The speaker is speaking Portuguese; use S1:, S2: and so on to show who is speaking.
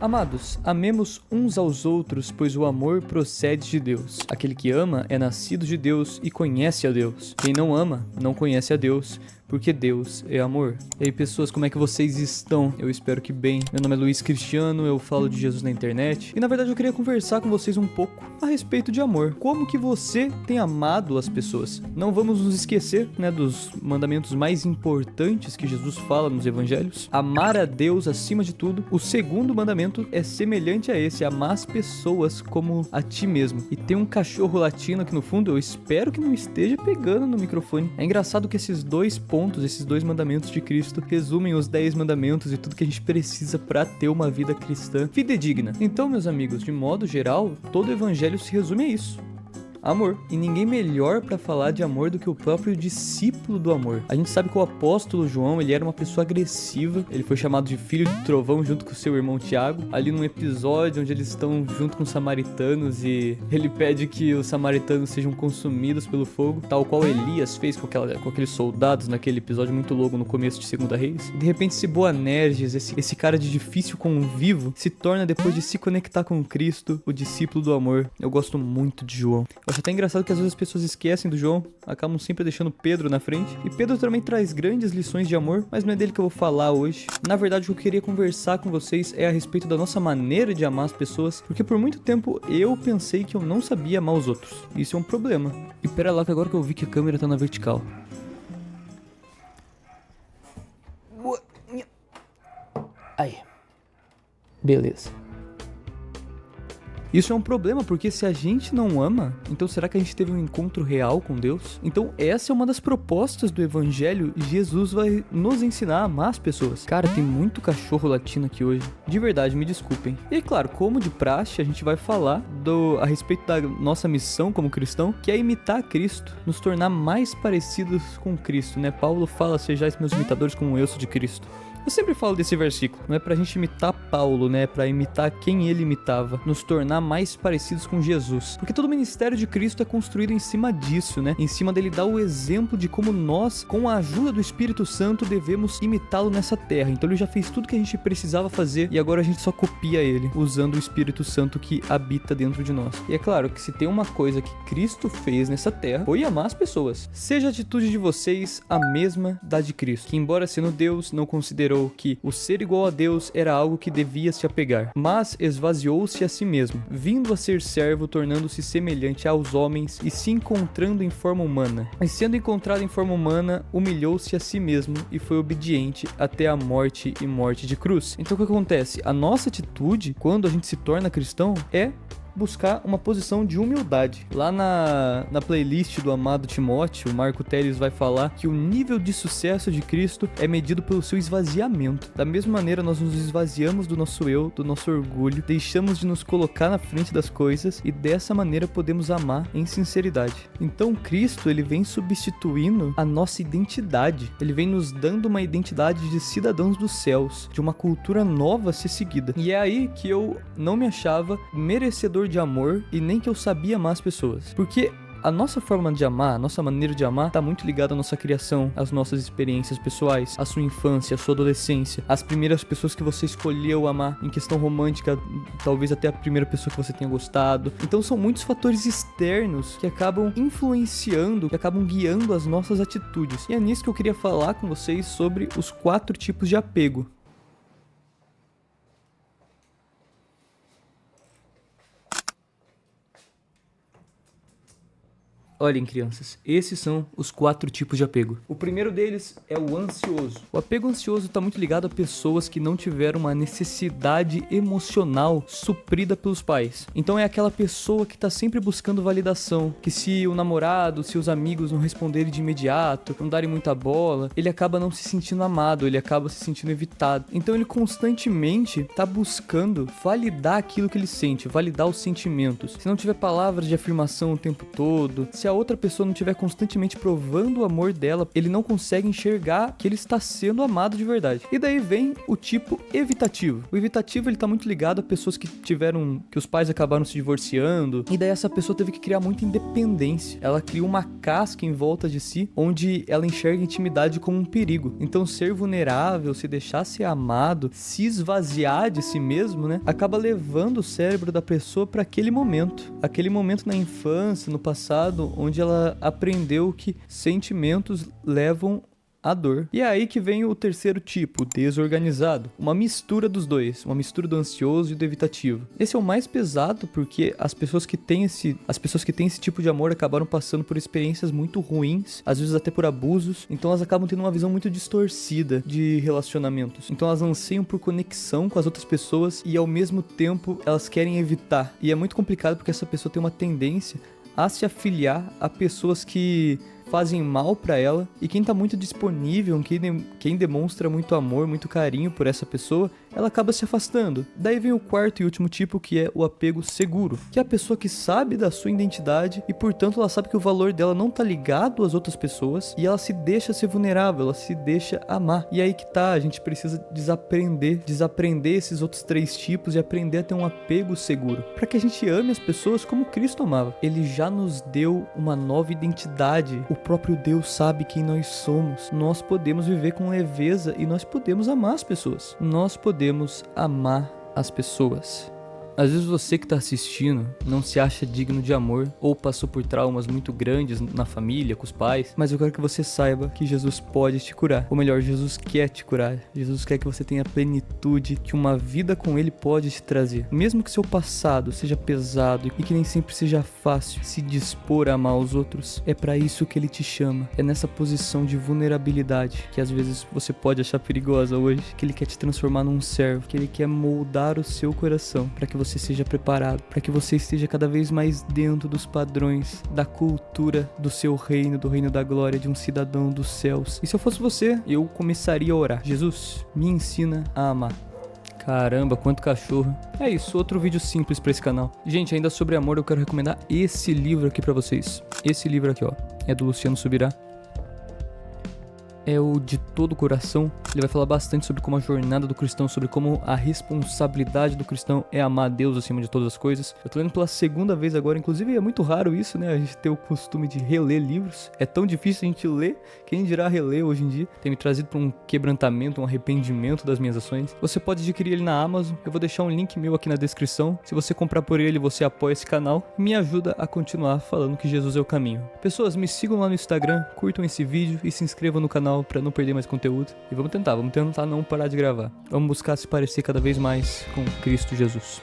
S1: Amados, amemos uns aos outros, pois o amor procede de Deus. Aquele que ama é nascido de Deus e conhece a Deus. Quem não ama, não conhece a Deus, porque Deus é amor. E aí, pessoas, como é que vocês estão? Eu espero que bem. Meu nome é Luiz Cristiano, eu falo de Jesus na internet. E na verdade eu queria conversar com vocês um pouco a respeito de amor. Como que você tem amado as pessoas? Não vamos nos esquecer, dos mandamentos mais importantes que Jesus fala nos evangelhos. Amar a Deus acima de tudo. O segundo mandamento é semelhante a esse, amar as pessoas como a ti mesmo. E tem um cachorro latino aqui no fundo, eu espero que não esteja pegando no microfone. É engraçado que esses dois pontos, esses dois mandamentos de Cristo, resumem os 10 mandamentos e tudo que a gente precisa para ter uma vida cristã fidedigna. Então, meus amigos, de modo geral, todo o evangelho se resume a isso. Amor. E ninguém melhor pra falar de amor do que o próprio discípulo do amor. A gente sabe que o apóstolo João, ele era uma pessoa agressiva. Ele foi chamado de filho de trovão junto com seu irmão Tiago. Ali num episódio onde eles estão junto com os samaritanos e ele pede que os samaritanos sejam consumidos pelo fogo, tal qual Elias fez com aqueles soldados naquele episódio muito louco no começo de 2 Reis. De repente esse Boanerges, esse cara de difícil convívio, se torna, depois de se conectar com Cristo, o discípulo do amor. Eu gosto muito de João. Eu acho até engraçado que às vezes as pessoas esquecem do João, acabam sempre deixando Pedro na frente. E Pedro também traz grandes lições de amor, mas não é dele que eu vou falar hoje. Na verdade, o que eu queria conversar com vocês é a respeito da nossa maneira de amar as pessoas, porque por muito tempo eu pensei que eu não sabia amar os outros. Isso é um problema. E pera lá que agora que eu vi que a câmera tá na vertical. Aí. Beleza. Isso é um problema, porque se a gente não ama, então será que a gente teve um encontro real com Deus? Então essa é uma das propostas do evangelho. Jesus vai nos ensinar a amar as pessoas. Cara, tem muito cachorro latino aqui hoje. De verdade, me desculpem. E claro, como de praxe, a gente vai falar a respeito da nossa missão como cristão, que é imitar Cristo, nos tornar mais parecidos com Cristo, Paulo fala, sejais meus imitadores como eu sou de Cristo. Eu sempre falo desse versículo, não é pra gente imitar Paulo, é pra imitar quem ele imitava, nos tornar mais parecidos com Jesus. Porque todo o ministério de Cristo é construído em cima disso, em cima dele dar o exemplo de como nós, com a ajuda do Espírito Santo, devemos imitá-lo nessa terra. Então ele já fez tudo que a gente precisava fazer e agora a gente só copia ele, usando o Espírito Santo que habita dentro de nós. E é claro que se tem uma coisa que Cristo fez nessa terra, foi amar as pessoas. Seja a atitude de vocês a mesma da de Cristo, que embora sendo Deus, não considerou que o ser igual a Deus era algo que devia se apegar, mas esvaziou-se a si mesmo, vindo a ser servo, tornando-se semelhante aos homens e se encontrando em forma humana. E sendo encontrado em forma humana, humilhou-se a si mesmo e foi obediente até a morte e morte de cruz. Então o que acontece? A nossa atitude, quando a gente se torna cristão, é buscar uma posição de humildade. Lá na playlist do amado Timóteo, o Marco Teles vai falar que o nível de sucesso de Cristo é medido pelo seu esvaziamento. Da mesma maneira, nós nos esvaziamos do nosso eu, do nosso orgulho, deixamos de nos colocar na frente das coisas e dessa maneira podemos amar em sinceridade. Então Cristo, ele vem substituindo a nossa identidade. Ele vem nos dando uma identidade de cidadãos dos céus, de uma cultura nova a ser seguida. E é aí que eu não me achava merecedor de amor e nem que eu sabia amar as pessoas. Porque a nossa forma de amar, a nossa maneira de amar tá muito ligada à nossa criação, às nossas experiências pessoais, à sua infância, à sua adolescência, às primeiras pessoas que você escolheu amar, em questão romântica, talvez até a primeira pessoa que você tenha gostado. Então são muitos fatores externos que acabam influenciando, que acabam guiando as nossas atitudes. E é nisso que eu queria falar com vocês sobre os 4 tipos de apego. Olhem, crianças, esses são os 4 tipos de apego. O primeiro deles é o ansioso. O apego ansioso está muito ligado a pessoas que não tiveram uma necessidade emocional suprida pelos pais. Então é aquela pessoa que está sempre buscando validação, que se o namorado, se os amigos não responderem de imediato, não darem muita bola, ele acaba não se sentindo amado, ele acaba se sentindo evitado. Então ele constantemente está buscando validar aquilo que ele sente, validar os sentimentos. Se não tiver palavras de afirmação o tempo todo, se a outra pessoa não estiver constantemente provando o amor dela, ele não consegue enxergar que ele está sendo amado de verdade. E daí vem o tipo evitativo. O evitativo, ele tá muito ligado a pessoas que os pais acabaram se divorciando, e daí essa pessoa teve que criar muita independência. Ela cria uma casca em volta de si, onde ela enxerga a intimidade como um perigo. Então ser vulnerável, se deixar ser amado, se esvaziar de si mesmo, né, acaba levando o cérebro da pessoa para aquele momento na infância, no passado, onde ela aprendeu que sentimentos levam a dor. E é aí que vem o terceiro tipo, o desorganizado. Uma mistura dos dois, uma mistura do ansioso e do evitativo. Esse é o mais pesado porque as pessoas que têm esse tipo de amor acabaram passando por experiências muito ruins, às vezes até por abusos, então elas acabam tendo uma visão muito distorcida de relacionamentos. Então elas anseiam por conexão com as outras pessoas e ao mesmo tempo elas querem evitar. E é muito complicado porque essa pessoa tem uma tendência a se afiliar a pessoas que fazem mal pra ela, e quem tá muito disponível, quem demonstra muito amor, muito carinho por essa pessoa, ela acaba se afastando. Daí vem o quarto e último tipo, que é o apego seguro, que é a pessoa que sabe da sua identidade e, portanto, ela sabe que o valor dela não tá ligado às outras pessoas e ela se deixa ser vulnerável, ela se deixa amar. E aí que tá, a gente precisa desaprender esses outros três tipos e aprender a ter um apego seguro, pra que a gente ame as pessoas como Cristo amava. Ele já nos deu uma nova identidade. O próprio Deus sabe quem nós somos. Nós podemos viver com leveza e nós podemos amar as pessoas. Nós podemos amar as pessoas. Às vezes você que está assistindo não se acha digno de amor ou passou por traumas muito grandes na família, com os pais, mas eu quero que você saiba que Jesus pode te curar. Ou melhor, Jesus quer te curar. Jesus quer que você tenha plenitude, que uma vida com Ele pode te trazer. Mesmo que seu passado seja pesado e que nem sempre seja fácil se dispor a amar os outros, é para isso que Ele te chama. É nessa posição de vulnerabilidade que às vezes você pode achar perigosa hoje, que Ele quer te transformar num servo, que Ele quer moldar o seu coração para que você seja preparado, para que você esteja cada vez mais dentro dos padrões da cultura do seu reino, do reino da glória, de um cidadão dos céus. E se eu fosse você, eu começaria a orar: Jesus, me ensina a amar. Caramba, quanto cachorro. É isso, outro vídeo simples pra esse canal. Gente, ainda sobre amor, eu quero recomendar esse livro aqui pra vocês. Esse livro aqui, ó, é do Luciano Subirá. É o De Todo o Coração. Ele vai falar bastante sobre como a jornada do cristão, sobre como a responsabilidade do cristão é amar a Deus acima de todas as coisas. Eu tô lendo pela segunda vez agora, inclusive é muito raro isso, né? A gente ter o costume de reler livros. É tão difícil a gente ler, quem dirá reler hoje em dia. Tem me trazido pra um quebrantamento, um arrependimento das minhas ações. Você pode adquirir ele na Amazon, eu vou deixar um link meu aqui na descrição. Se você comprar por ele, você apoia esse canal e me ajuda a continuar falando que Jesus é o caminho. Pessoas, me sigam lá no Instagram, curtam esse vídeo e se inscrevam no canal pra não perder mais conteúdo. E vamos tentar não parar de gravar. Vamos buscar se parecer cada vez mais com Cristo Jesus.